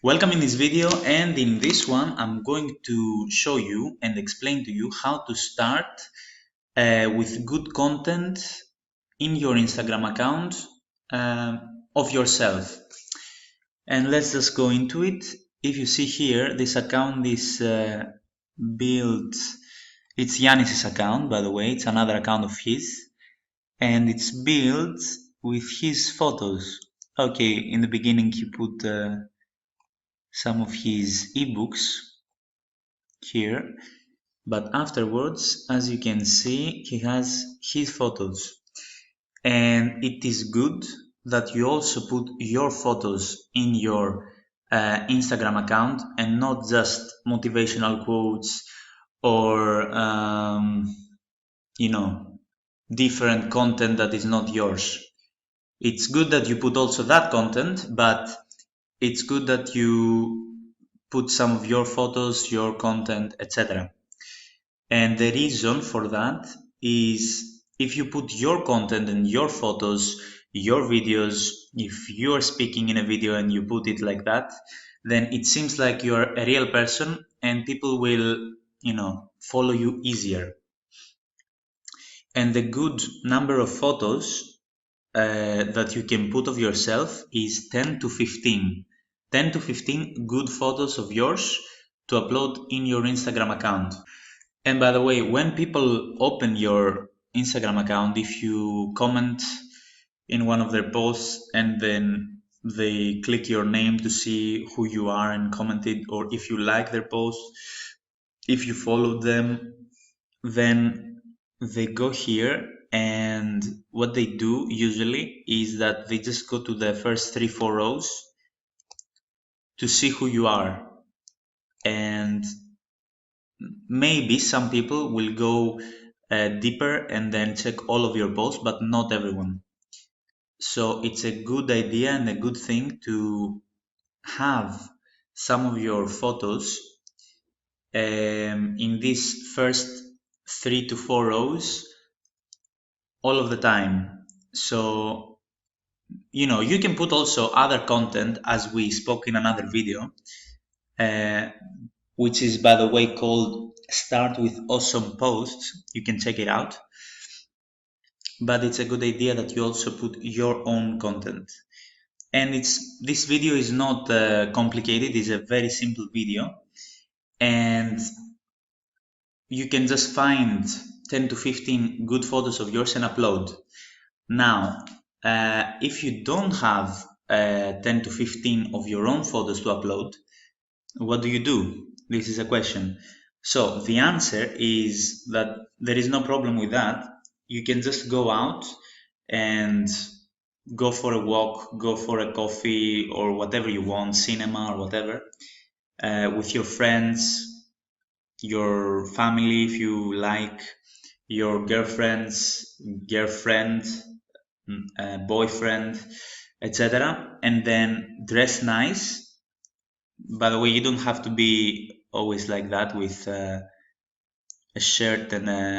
Welcome in this video, and in this one I'm going to show you and explain to you how to start with good content in your Instagram account of yourself. And let's just go into it. If you see here, this account is built, it's Yanis's account, by the way, it's another account of his, and it's built with his photos. Okay, in the beginning he put some of his ebooks here, but afterwards, as you can see, he has his photos, and it is good that you also put your photos in your Instagram account and not just motivational quotes or different content that is not yours. It's good that you put also that content, but it's good that you put some of your photos, your content, etc. And the reason for that is if you put your content and your photos, your videos, if you are speaking in a video and you put it like that, then it seems like you're a real person and people will, follow you easier. And the good number of photos that you can put of yourself is 10 to 15. 10 to 15 good photos of yours to upload in your Instagram account. And by the way, when people open your Instagram account, if you comment in one of their posts and then they click your name to see who you are and commented, or if you like their post, if you follow them, then they go here, and what they do usually is that they just go to the first 3-4 rows to see who you are. And maybe some people will go deeper and then check all of your posts, but not everyone. So it's a good idea and a good thing to have some of your photos in these first 3 to 4 rows all of the time. So you can put also other content, as we spoke in another video, which is, by the way, called Start with Awesome Posts. You can check it out. But it's a good idea that you also put your own content. And this video is not complicated. It's a very simple video, and you can just find 10 to 15 good photos of yours and upload. Now, if you don't have 10 to 15 of your own photos to upload, what do you do? This is a question. So the answer is that there is no problem with that. You can just go out and go for a walk, go for a coffee or whatever you want, cinema or whatever, with your friends, your family if you like, your girlfriend, boyfriend, etc. And then dress nice. By the way, you don't have to be always like that with a shirt and a